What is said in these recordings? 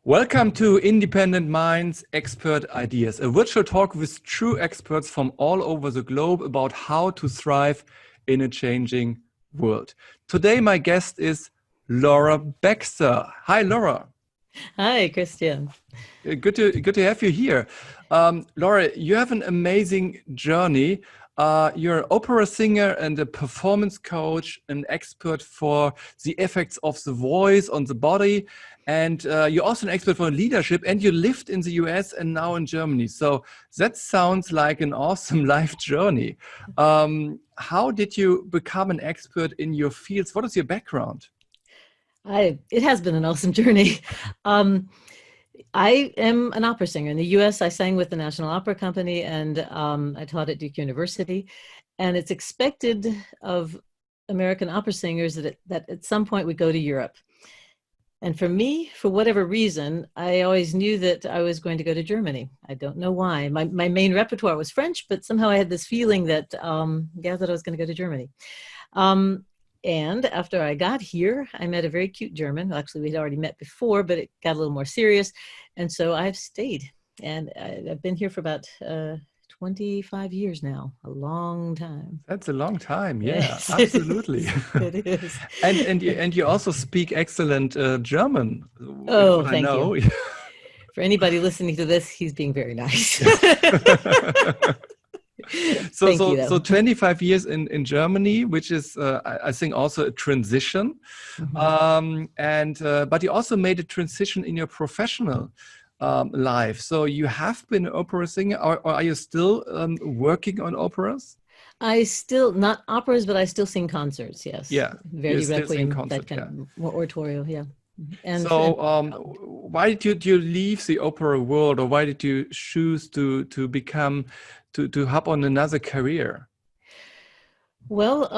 Welcome to Independent Minds, Expert Ideas, a virtual talk with true experts from all over the globe about how to thrive in a changing world. Today, my guest is Laura Baxter. Hi, Laura. Hi, Christian. Good to have you here. Laura, you have an amazing journey. You're an opera singer and a performance coach, an expert for the effects of the voice on the body. And you're also an expert for leadership, and you lived in the US and now in Germany. So that sounds like an awesome life journey. How did you become an expert in your fields? What is your background? It has been an awesome journey. I am an opera singer. In the US, I sang with the National Opera Company, and I taught at Duke University. And it's expected of American opera singers that at some point we go to Europe. And for me, for whatever reason, I always knew that I was going to go to Germany. I don't know why. My main repertoire was French, but somehow I had this feeling that, that I was going to go to Germany. And after I got here, I met a very cute German. Actually, we'd already met before, but it got a little more serious. And so I've stayed. And I've been here for about 25 years now, a long time. That's a long time. Yeah, Yes, absolutely. it is. And you also speak excellent German. Oh, What I thank know. you. For anybody listening to this, he's being very nice. Thank you, So though. 25 years in Germany, which is, I think, also a transition. But you also made a transition in your professional life. So you have been an opera singer, or are you still working on operas? I still, not operas, but I still sing concerts, yes. Yeah, you Verdi still sing Requiem, that concert, kind yeah. of more oratorio, yeah. So why did you leave the opera world, or why did you choose to become to hop on another career? Well,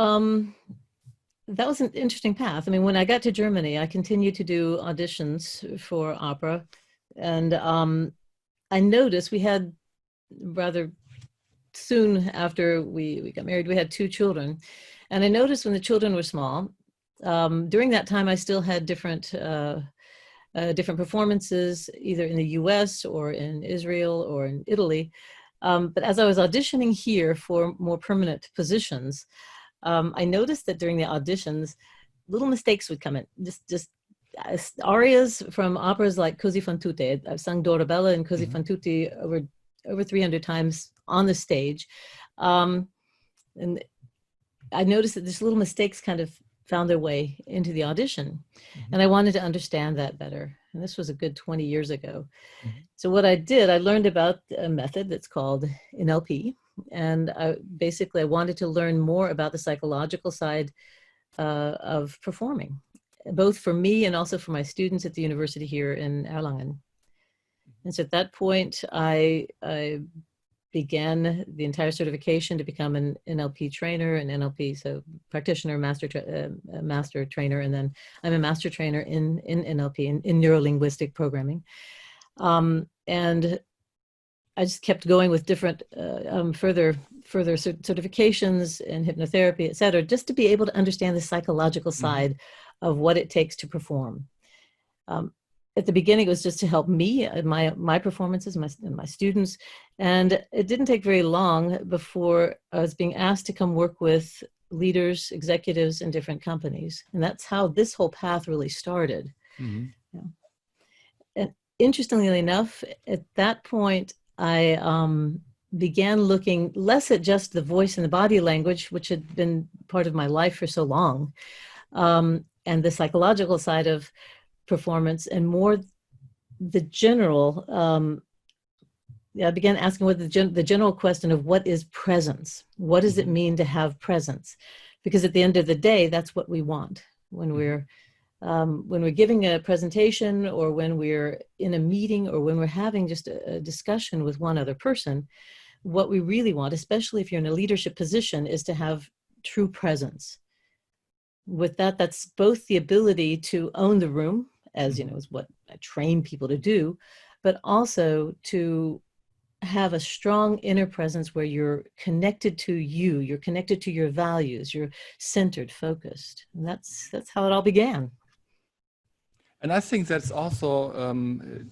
that was an interesting path. I mean, when I got to Germany, I continued to do auditions for opera. And I noticed we had rather soon after we got married, we had two children. And I noticed when the children were small, during that time, I still had different performances, either in the US or in Israel or in Italy. But as I was auditioning here for more permanent positions, I noticed that during the auditions, little mistakes would come in. Just arias from operas like Così fan tutte. I've sung Dorabella and Così fan tutte over 300 times on the stage. And I noticed that these little mistakes kind of found their way into the audition. And I wanted to understand that better. And this was a good 20 years ago. So what I did, I learned about a method that's called NLP. And I wanted to learn more about the psychological side of performing, both for me and also for my students at the university here in Erlangen. And so at that point, I began the entire certification to become an NLP trainer, an NLP, so practitioner, master trainer, and then I'm a master trainer in NLP, in neuro-linguistic programming. And I just kept going with different further certifications in hypnotherapy, et cetera, just to be able to understand the psychological side of what it takes to perform. At the beginning, it was just to help me, my performances, my students. And it didn't take very long before I was being asked to come work with leaders, executives in different companies. And that's how this whole path really started. Yeah. And interestingly enough, at that point, I began looking less at just the voice and the body language, which had been part of my life for so long, and the psychological side of performance, and more the general. I began asking what the general question of what is presence? What does it mean to have presence? Because at the end of the day, that's what we want when we're giving a presentation, or when we're in a meeting, or when we're having just a discussion with one other person. What we really want, especially if you're in a leadership position, is to have true presence. With that, that's both the ability to own the room, as you know, is what I train people to do, but also to have a strong inner presence where you're connected to you're connected to your values, you're centered, focused. And that's how it all began. And I think that's also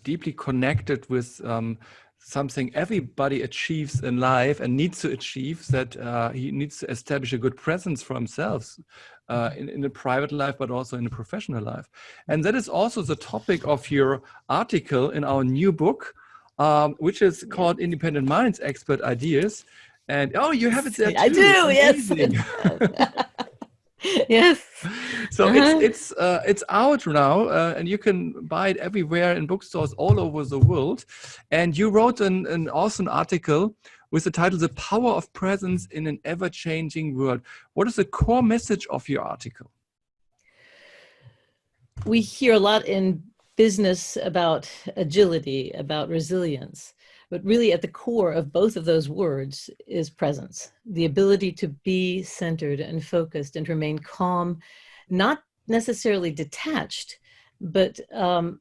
deeply connected with something everybody achieves in life and needs to achieve, that he needs to establish a good presence for himself in a private life, but also in a professional life. And that is also the topic of your article in our new book, which is called Independent Minds, Expert Ideas. And oh, you have it there too. I do, Amazing. yes. Yes. So it's out now, and you can buy it everywhere in bookstores all over the world. And you wrote an awesome article with the title "The Power of Presence in an Ever-Changing World." What is the core message of your article? We hear a lot in business about agility, about resilience. But really at the core of both of those words is presence, the ability to be centered and focused and to remain calm, not necessarily detached, but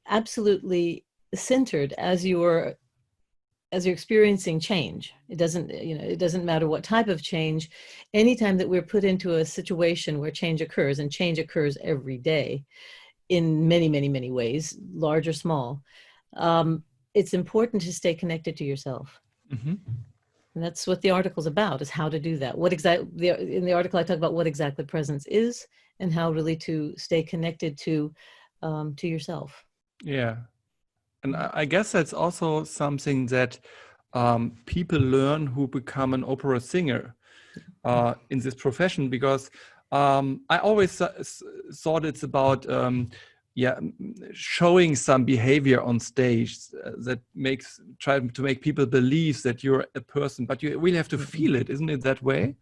absolutely centered as you're experiencing change. It doesn't matter what type of change. Anytime that we're put into a situation where change occurs, and change occurs every day in many, many, many ways, large or small, it's important to stay connected to yourself. Mm-hmm. And that's what the article's about, is how to do that. In the article, I talk about what exactly presence is and how really to stay connected to yourself. Yeah. And I guess that's also something that people learn who become an opera singer in this profession, because I always thought it's about showing some behavior on stage that try to make people believe that you're a person, but you really have to feel it. Isn't it that way?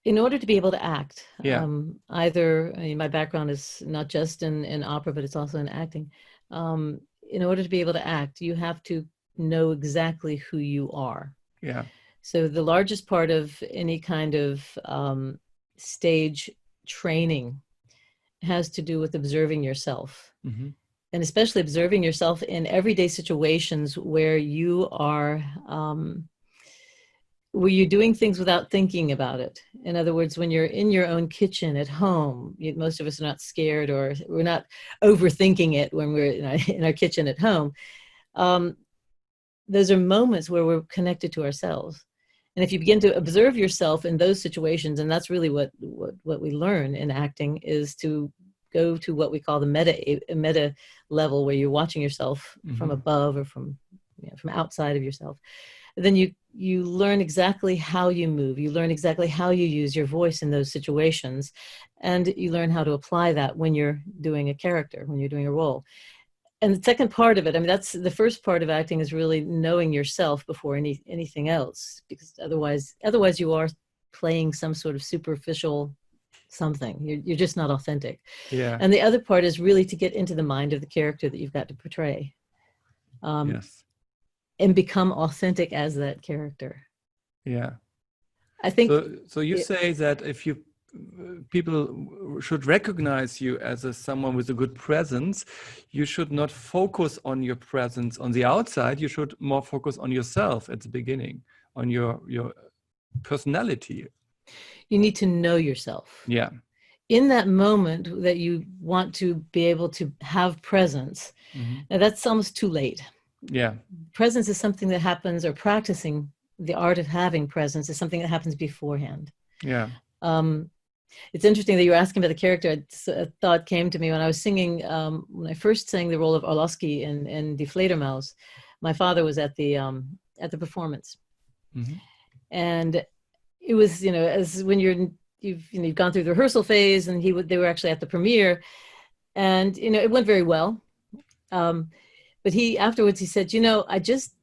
In order to be able to act, my background is not just in opera, but it's also in acting. In order to be able to act, you have to know exactly who you are. Yeah. So the largest part of any kind of stage training has to do with observing yourself, and especially observing yourself in everyday situations where you are where you're doing things without thinking about it. In other words, when you're in your own kitchen at home, most of us are not scared, or we're not overthinking it when we're in our kitchen at home. Those are moments where we're connected to ourselves. And if you begin to observe yourself in those situations, and that's really what we learn in acting, is to go to what we call the meta level, where you're watching yourself from above or from outside of yourself. Then you learn exactly how you move. You learn exactly how you use your voice in those situations, and you learn how to apply that when you're doing a character, when you're doing a role. And the second part of it, that's the first part of acting, is really knowing yourself before anything else, because otherwise you are playing some sort of superficial something. You're just not authentic. Yeah. And the other part is really to get into the mind of the character that you've got to portray. Yes. And become authentic as that character. Yeah. I think. So you say that if people should recognize you as someone with a good presence, you should not focus on your presence on the outside. You should more focus on yourself at the beginning, on your personality. You need to know yourself. Yeah. In that moment that you want to be able to have presence, now that's almost too late. Yeah. Presence is something that happens, or practicing the art of having presence is something that happens beforehand. Yeah. It's interesting that you were asking about the character. A thought came to me when I was singing, when I first sang the role of Orlowski in Die Fledermaus. My father was at the performance. And it was, as when you've gone through the rehearsal phase, and they were actually at the premiere, and it went very well. But afterwards he said, I just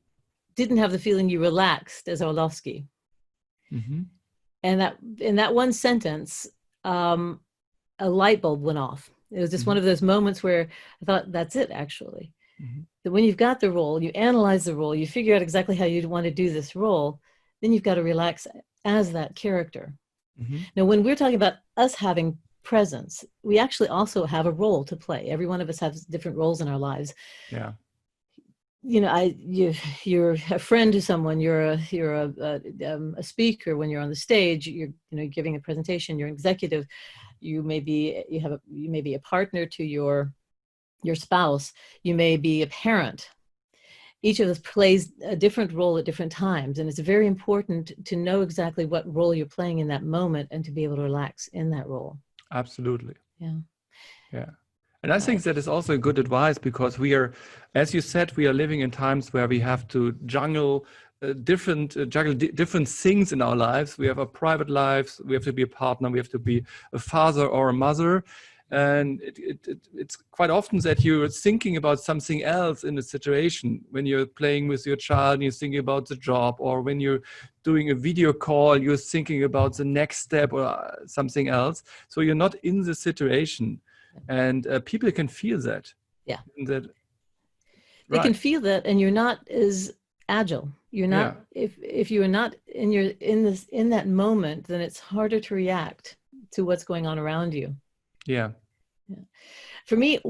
didn't have the feeling you relaxed as Orlowski. And that in that one sentence, a light bulb went off. It was just one of those moments where I thought, that's it, actually. That when you've got the role, you analyze the role, you figure out exactly how you'd want to do this role, then you've got to relax as that character. Now, when we're talking about us having presence, we actually also have a role to play. Every one of us has different roles in our lives. Yeah. You're a friend to someone. You're a speaker when you're on the stage. You're giving a presentation. You're an executive. You may be a partner to your your spouse, you may be a parent. Each of us plays a different role at different times. And it's very important to know exactly what role you're playing in that moment and to be able to relax in that role. Absolutely. Yeah. Yeah. And I think that is also good advice, because we are, as you said, we are living in times where we have to juggle different things in our lives. We have our private lives. We have to be a partner. We have to be a father or a mother. And it's quite often that you're thinking about something else in the situation. When you're playing with your child and you're thinking about the job, or when you're doing a video call, you're thinking about the next step or something else. So you're not in the situation. And people can feel that. Yeah. That, they right. can feel that, and you're not as agile. You're not, if you are not in that moment, then it's harder to react to what's going on around you. Yeah. For me, I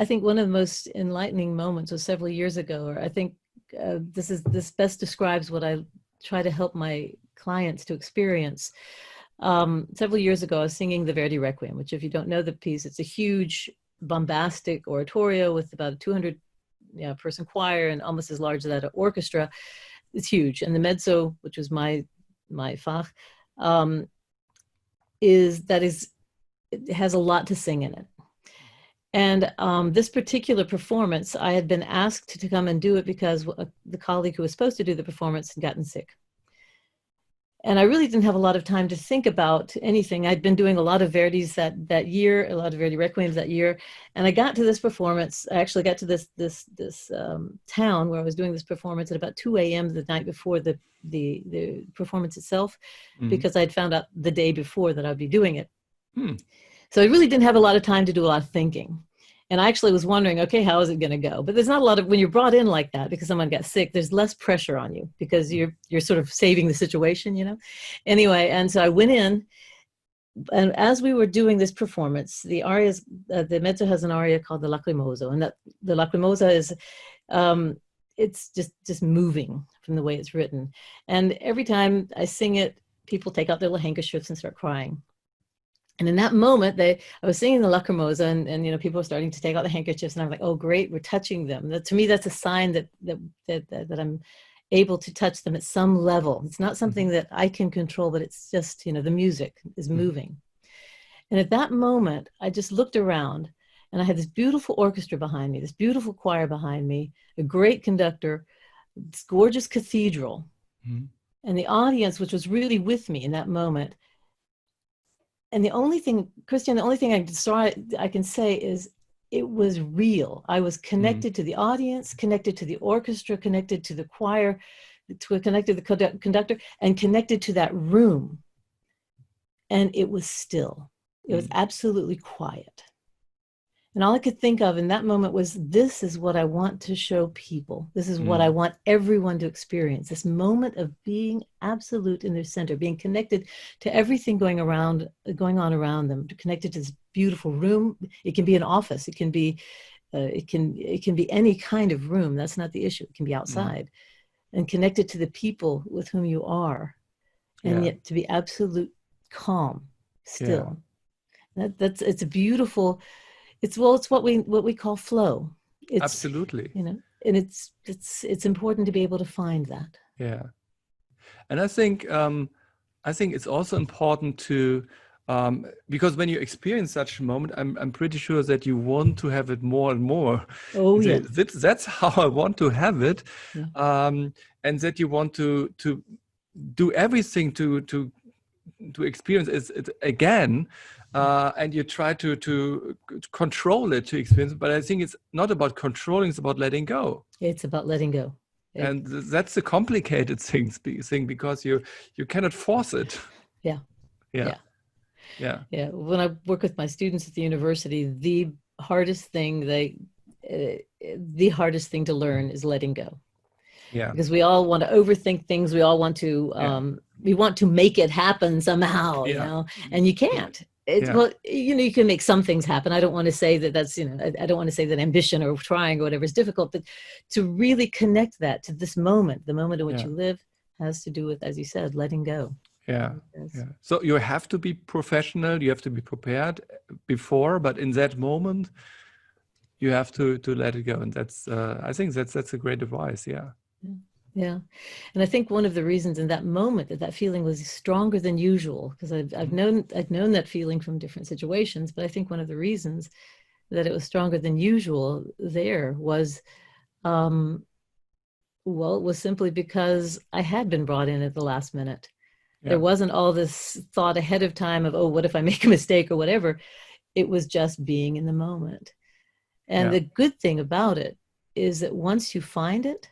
think one of the most enlightening moments was several years ago, or I think this best describes what I try to help my clients to experience. Several years ago, I was singing the Verdi Requiem, which, if you don't know the piece, it's a huge, bombastic oratorio with about a 200 person choir and almost as large as that orchestra. It's huge. And the mezzo, which was my fach, it has a lot to sing in it. And this particular performance, I had been asked to come and do it because the colleague who was supposed to do the performance had gotten sick. And I really didn't have a lot of time to think about anything. I'd been doing a lot of Verdi's that year, a lot of Verdi Requiems that year. And I got to this performance. I actually got to this town where I was doing this performance at about 2 a.m. the night before the performance itself, because I'd found out the day before that I'd be doing it. So I really didn't have a lot of time to do a lot of thinking. And I actually was wondering, okay, how is it going to go? But there's not a lot of, when you're brought in like that because someone got sick, there's less pressure on you because you're sort of saving the situation, Anyway, and so I went in, and as we were doing this performance, the arias, the mezzo has an aria called the Lacrimoso, and that the Lacrimosa is, it's just moving from the way it's written. And every time I sing it, people take out their little handkerchiefs and start crying. And in that moment, I was singing the Lacrimosa, and people were starting to take out the handkerchiefs, and I'm like, oh, great, we're touching them. To me, that's a sign that I'm able to touch them at some level. It's not something that I can control, but it's just, the music is moving. And at that moment, I just looked around, and I had this beautiful orchestra behind me, this beautiful choir behind me, a great conductor, this gorgeous cathedral, and the audience, which was really with me in that moment. And the only thing, Christian, I can say is it was real. I was connected to the audience, connected to the orchestra, connected to the choir, connected to the conductor, and connected to that room. And it was still. It was absolutely quiet. And all I could think of in that moment was, this is what I want to show people. This is what I want everyone to experience. This moment of being absolute in their center, being connected to everything going on around them, connected to this beautiful room. It can be an office. It can be any kind of room. That's not the issue. It can be outside, and connected to the people with whom you are, and yet to be absolute calm still. It's a beautiful. It's what we call flow. Absolutely. And it's important to be able to find that. Yeah. And I think it's also important to, because when you experience such a moment, I'm pretty sure that you want to have it more and more. Oh, yeah. That's how I want to have it. Yeah. And that you want to do everything to experience it again. And you try to control it, to experience it. But I think it's not about controlling, it's about letting go. It's about letting go. And that's the complicated thing because you cannot force it. Yeah. When I work with my students at the university, the hardest thing to learn is letting go. Yeah. Because we all want to overthink things. We all want to we want to make it happen somehow, and you can't. Well, you can make some things happen. I don't want to say that that's, I don't want to say that ambition or trying or whatever is difficult, but to really connect that to this moment, the moment in which you live, has to do with, as you said, letting go. Yeah. So you have to be professional. You have to be prepared before, but in that moment, you have to let it go. And that's I think that's a great advice. Yeah. Yeah. And I think one of the reasons in that moment that feeling was stronger than usual, because I've known that feeling from different situations, but I think one of the reasons that it was stronger than usual there was, well, it was simply because I had been brought in at the last minute. Yeah. There wasn't all this thought ahead of time of, oh, what if I make a mistake or whatever. It was just being in the moment. And the good thing about it is that once you find it,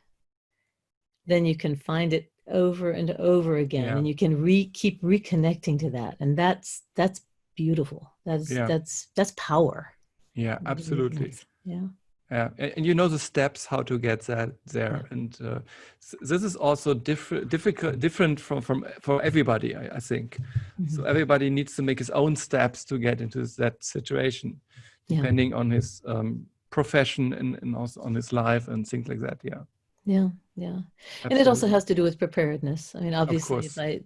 then you can find it over and over again, and you can keep reconnecting to that. And that's beautiful. That's power. Yeah, absolutely. Yeah. Yeah, and you know the steps how to get that there, and this is also different from everybody. I think so. Everybody needs to make his own steps to get into that situation, depending on his profession and also on his life and things like that. Yeah. Yeah. Yeah. Absolutely. And it also has to do with preparedness. I mean, obviously, if I,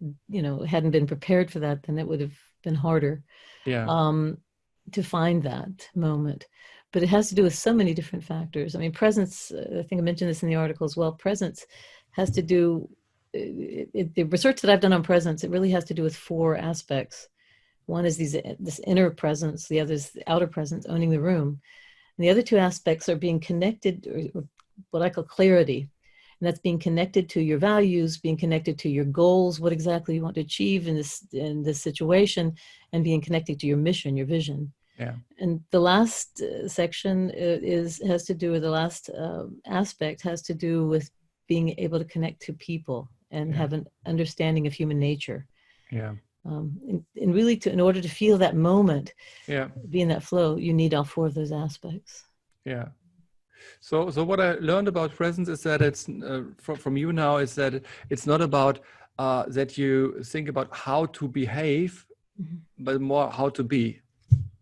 hadn't been prepared for that, then it would have been harder to find that moment. But it has to do with so many different factors. I mean, presence, I think I mentioned this in the article as well, presence has to do, the research that I've done on presence, it really has to do with 4 aspects. One is this inner presence, the other is the outer presence, owning the room. And the other 2 aspects are being connected, or what I call clarity. And that's being connected to your values, being connected to your goals, what exactly you want to achieve in this situation, and being connected to your mission, your vision. Yeah. And the last section has to do with the last aspect has to do with being able to connect to people and have an understanding of human nature. Yeah. And really, in order to feel that moment, be in that flow, you need all 4 of those aspects. Yeah. So what I learned about presence is that it's from you now is that it's not about that you think about how to behave, but more how to be.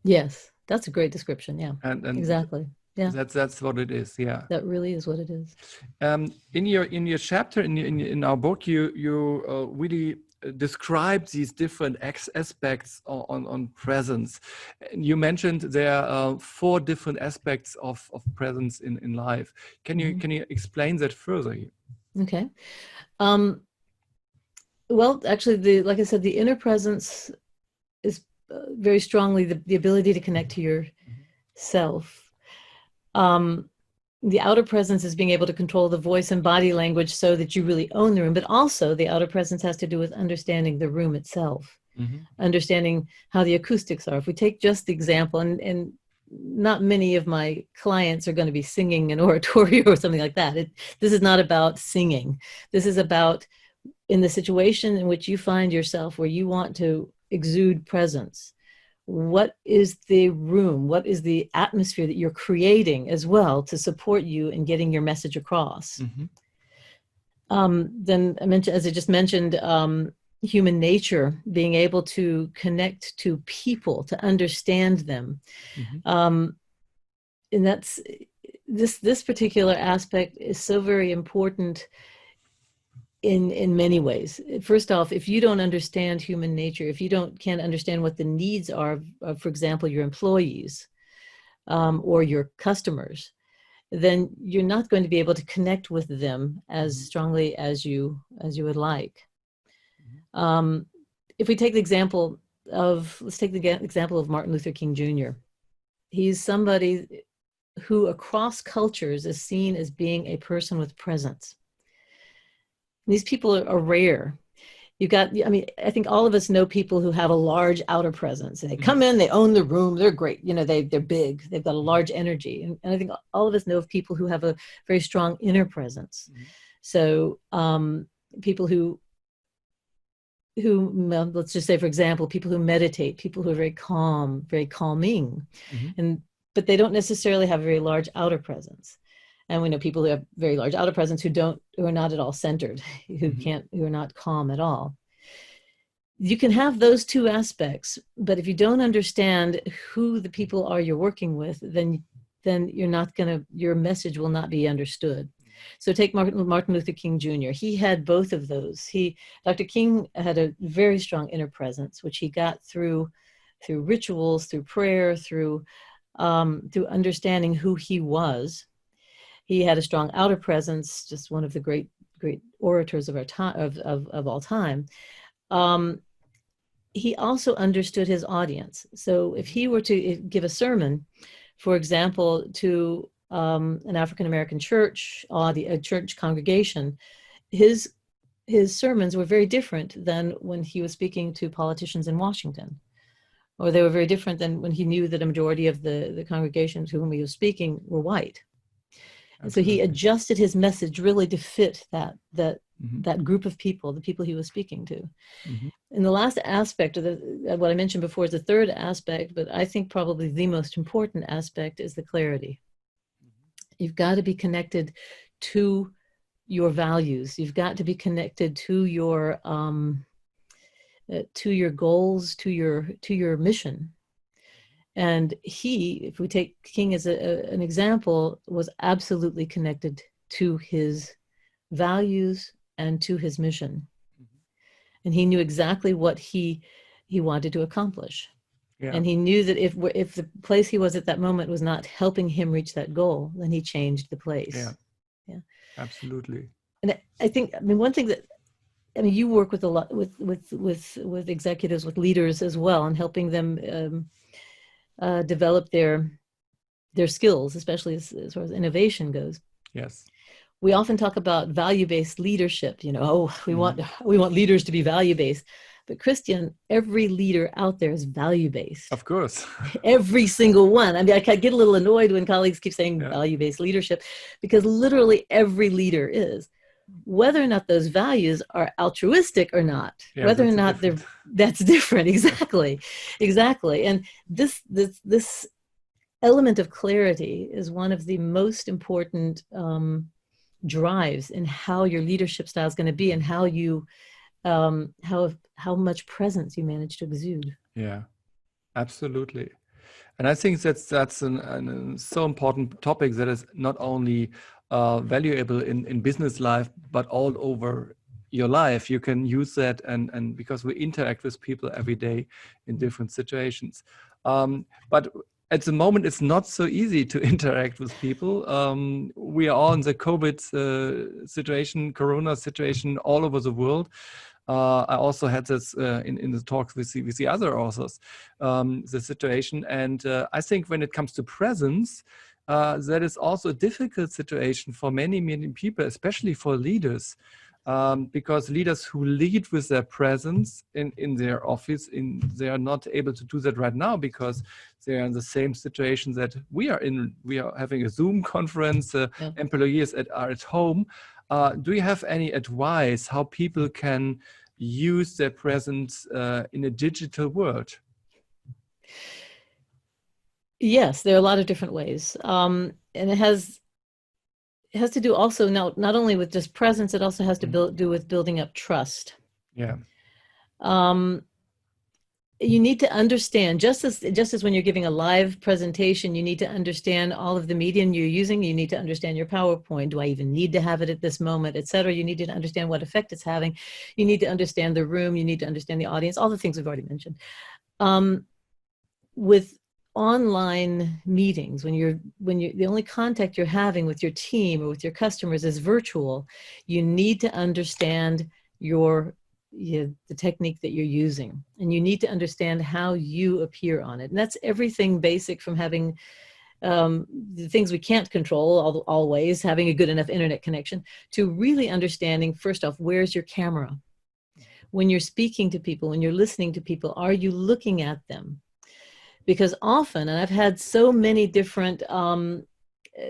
Yes, that's a great description. Yeah, and exactly. Yeah, that's what it is. Yeah, that really is what it is. In your chapter in our book, you really describe these different aspects on presence. You mentioned there are 4 different aspects of presence in life. Can you explain that further? Okay. Well, actually, like I said, the inner presence is very strongly the ability to connect to yourself. The outer presence is being able to control the voice and body language so that you really own the room, but also the outer presence has to do with understanding the room itself, understanding how the acoustics are. If we take just the example, and not many of my clients are going to be singing an oratorio or something like that. This is not about singing. This is about in the situation in which you find yourself where you want to exude presence. What is the room? What is the atmosphere that you're creating as well to support you in getting your message across? Then I mentioned, as I just mentioned, human nature, being able to connect to people, to understand them. And that's this particular aspect is so very important in many ways. First off, if you don't understand human nature, if you can't understand what the needs are of, for example, your employees or your customers, then you're not going to be able to connect with them as strongly as you would like. If we take the example of, let's take the example of Martin Luther King Jr. He's somebody who across cultures is seen as being a person with presence. These people are rare. You've got, I mean, I think all of us know people who have a large outer presence. And they come in, they own the room, they're great. You know, they're big, they've got a large energy. And I think all of us know of people who have a very strong inner presence. So people who, let's just say, for example, people who meditate, people who are very calm, very calming, but they don't necessarily have a very large outer presence. And we know people who have very large outer presence who are not at all centered, who are not calm at all. You can have those 2 aspects, but if you don't understand who the people are you're working with, then your message will not be understood. So take Martin Luther King Jr. He had both of those. Dr. King had a very strong inner presence, which he got through rituals, through prayer, through through understanding who he was. He had a strong outer presence, just one of the great orators of our time, of all time. He also understood his audience. So if he were to give a sermon, for example, to an African-American church, a church congregation, his sermons were very different than when he was speaking to politicians in Washington, or they were very different than when he knew that a majority of the congregation to whom he was speaking were white. And so he adjusted his message really to fit that group of people, the people he was speaking to. Mm-hmm. And the last aspect of what I mentioned before is the third aspect, but I think probably the most important aspect is the clarity. You've got to be connected to your values. You've got to be connected to your goals, to your mission. And he, if we take King as an example, was absolutely connected to his values and to his mission. And he knew exactly what he wanted to accomplish. Yeah. And he knew that if the place he was at that moment was not helping him reach that goal, then he changed the place. Yeah. Absolutely. And I think, one thing that, you work with a lot with executives, with leaders as well, and helping them develop their skills, especially as far as innovation goes. Yes. We often talk about value-based leadership. We want leaders to be value-based. But Christian, every leader out there is value-based. Of course. Every single one. I get a little annoyed when colleagues keep saying value-based leadership, because literally every leader is. Whether or not those values are altruistic or not, whether or not that's different. Exactly. And this element of clarity is one of the most important drives in how your leadership style is going to be, and how you how much presence you manage to exude. Yeah, absolutely. And I think that's an so important topic that is not only valuable in business life, but all over your life. You can use that, and because we interact with people every day in different situations. But at the moment, it's not so easy to interact with people. We are all in the COVID situation, Corona situation all over the world. I also had this in the talks with the other authors, the situation. And I think when it comes to presence, that is also a difficult situation for many people, especially for leaders. Because leaders who lead with their presence in their office, they are not able to do that right now, because they are in the same situation that we are in. We are having a Zoom conference, employees are at home. Do you have any advice how people can use their presence in a digital world? Yes, there are a lot of different ways. And it has to do also not only with just presence, it also has to do with building up trust. Yeah. You need to understand, just as when you're giving a live presentation, you need to understand all of the medium you're using. You need to understand your PowerPoint. Do I even need to have it at this moment, et cetera? You need to understand what effect it's having. You need to understand the room. You need to understand the audience, all the things we've already mentioned. With online meetings, when you're the only contact you're having with your team or with your customers is virtual, you need to understand the technique that you're using, and you need to understand how you appear on it. And that's everything basic from having the things we can't control always, having a good enough internet connection, to really understanding, first off, where's your camera? When you're speaking to people, when you're listening to people, are you looking at them? Because often, and I've had so many different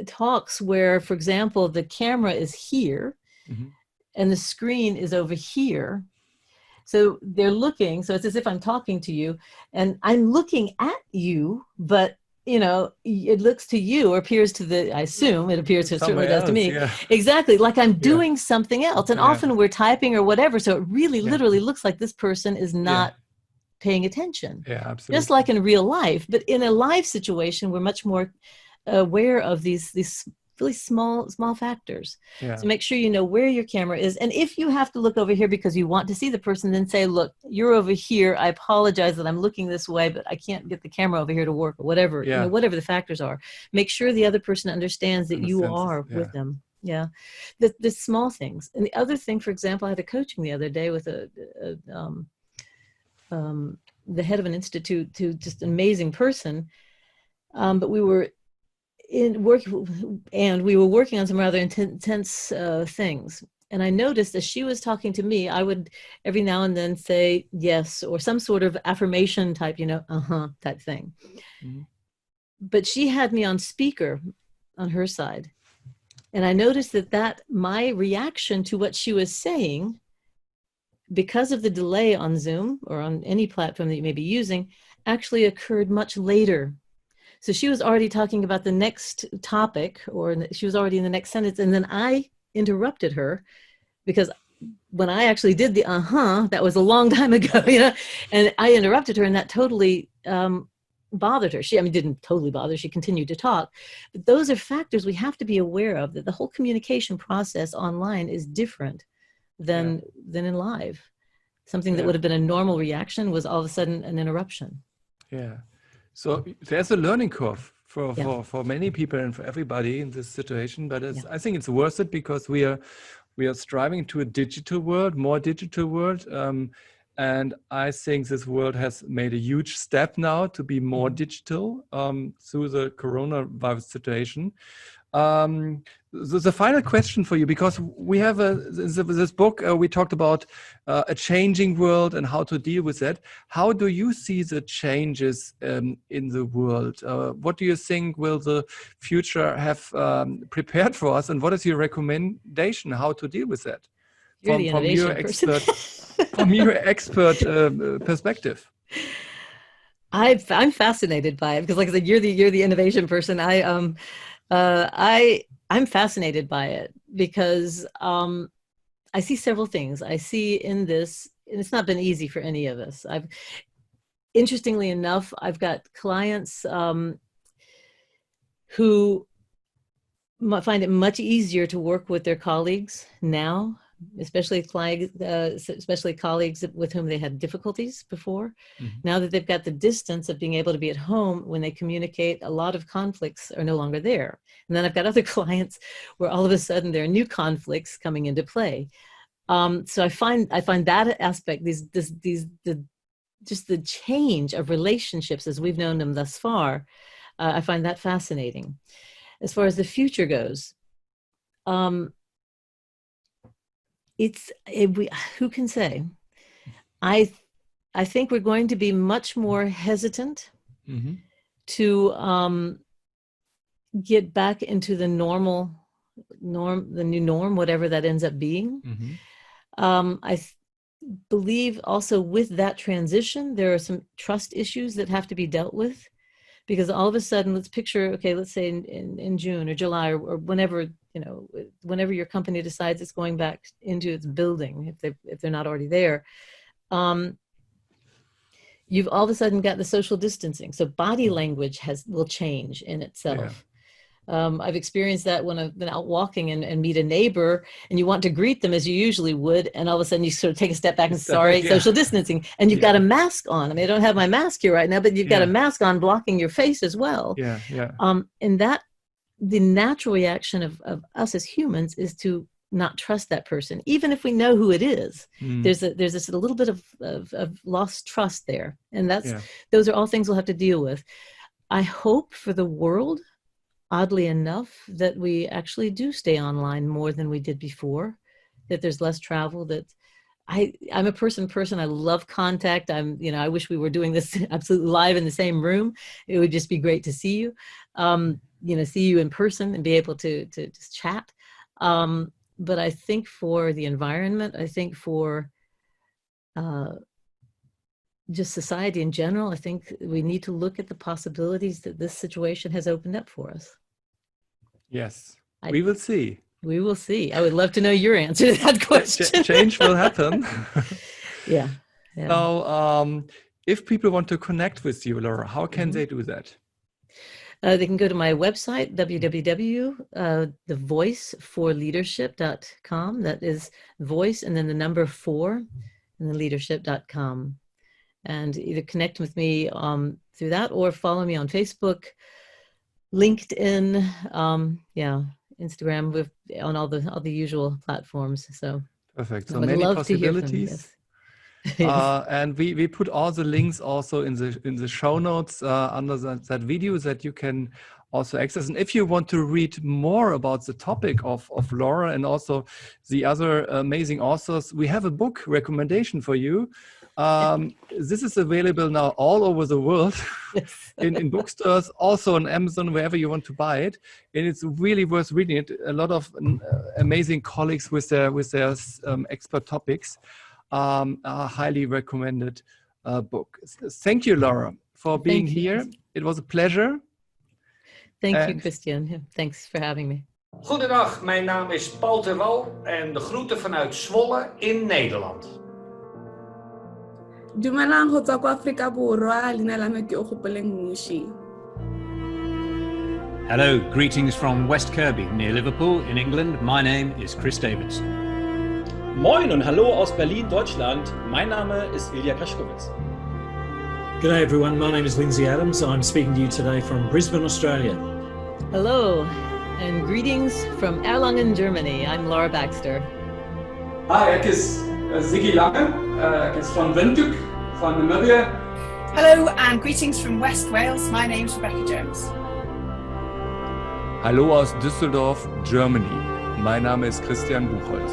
talks where, for example, the camera is here and the screen is over here. So they're looking, so it's as if I'm talking to you and I'm looking at you, but it looks to you, or appears to I assume it appears to, it certainly does to me. Yeah. Exactly, like I'm doing something else. And often we're typing or whatever, so it really literally looks like this person is not paying attention. Yeah, absolutely. Just like in real life. But in a live situation, we're much more aware of these really small factors. Yeah. So make sure you know where your camera is. And if you have to look over here because you want to see the person, then say, look, you're over here. I apologize that I'm looking this way, but I can't get the camera over here to work, or whatever, Yeah. whatever the factors are. Make sure the other person understands that you are with them. Yeah. The small things. And the other thing, for example, I had a coaching the other day with the head of an institute, who just an amazing person. But we were working on some rather intense things. And I noticed as she was talking to me, I would every now and then say yes, or some sort of affirmation type, type thing. Mm-hmm. But she had me on speaker on her side. And I noticed that my reaction to what she was saying, because of the delay on Zoom or on any platform that you may be using, actually occurred much later. So she was already talking about the next topic, or she was already in the next sentence. And then I interrupted her, because when I actually did the that was a long time ago, and I interrupted her, and that totally bothered her. She didn't totally bother. She continued to talk. But those are factors we have to be aware of, that the whole communication process online is different than in live. Something that would have been a normal reaction was all of a sudden an interruption. Yeah. So there's a learning curve for many people and for everybody in this situation, but I think it's worth it, because we are striving to a digital world, more digital world. And I think this world has made a huge step now to be more digital through the coronavirus situation. The final question for you, because we have this book, we talked about a changing world and how to deal with that. How do you see the changes in the world? What do you think will the future have prepared for us? And what is your recommendation how to deal with that? You're the innovation person. From your expert perspective. I'm fascinated by it, because, like I said, you're the innovation person. I'm fascinated by it because I see several things. I see in this, and it's not been easy for any of us. Interestingly enough, I've got clients who find it much easier to work with their colleagues now, especially colleagues with whom they had difficulties before. Mm-hmm. Now that they've got the distance of being able to be at home, when they communicate, a lot of conflicts are no longer there. And then I've got other clients where all of a sudden there are new conflicts coming into play. So I find that aspect, just the change of relationships as we've known them thus far, I find that fascinating. As far as the future goes, who can say? I think we're going to be much more hesitant to get back into the new norm, whatever that ends up being. I believe also with that transition, there are some trust issues that have to be dealt with, because all of a sudden, let's say in June or July or whenever, whenever your company decides it's going back into its building, if they're not already there, you've all of a sudden got the social distancing. So body language will change in itself. Yeah. I've experienced that when I've been out walking and meet a neighbor, and you want to greet them as you usually would, and all of a sudden you sort of take a step back and social distancing, and you've got a mask on. I don't have my mask here right now, but you've got a mask on blocking your face as well. And that the natural reaction of us as humans is to not trust that person, even if we know who it is. There's this a little bit of lost trust there, and those are all things we'll have to deal with. I hope for the world, oddly enough, that we actually do stay online more than we did before, that there's less travel, that I'm a person. I love contact. I wish we were doing this absolutely live in the same room. It would just be great to see you, see you in person and be able to just chat. But I think for the environment, I think for just society in general, I think we need to look at the possibilities that this situation has opened up for us. Yes, we will see. We will see. I would love to know your answer to that question. Change will happen. Yeah. So if people want to connect with you, Laura, how can they do that? They can go to my website, www.thevoiceforleadership.com. That is voice and then the number 4 and then leadership.com. And either connect with me through that or follow me on Facebook, LinkedIn, Instagram, on all the usual platforms. So perfect. So I would many love possibilities. To hear from you. Yes. And we put all the links also in the show notes under that video that you can also access. And if you want to read more about the topic of Laura and also the other amazing authors, we have a book recommendation for you. This is available now all over the world. Yes. in bookstores, also on Amazon, wherever you want to buy it. And it's really worth reading it. A lot of amazing colleagues with their expert topics. A highly recommended book. Thank you, Laura, for being here. It was a pleasure. Thank you, Christian. Thanks for having me. Goedendag, mijn naam is Paul Ter Wal en de groeten vanuit Zwolle in Nederland. Dumelang go tswa kwa Afrika Borwa, leina la me ke Ogopoleng Mushi. Hello, greetings from West Kirby near Liverpool in England. My name is Chris Davidson. Moin und hallo aus Berlin, Deutschland. Mein Name ist Ilja Gee. Good day everyone, my name is Lindsay Adams. I'm speaking to you today from Brisbane, Australia. Hello, and greetings from Erlangen, Germany. I'm Laura Baxter. Hi, ek is Sigi Lange. Ek is van Windhoek, van Namibia. Hello and greetings from West Wales. My name's Rebecca Jones. Hallo aus Düsseldorf, Germany. Mein Name ist Christian Buchholz.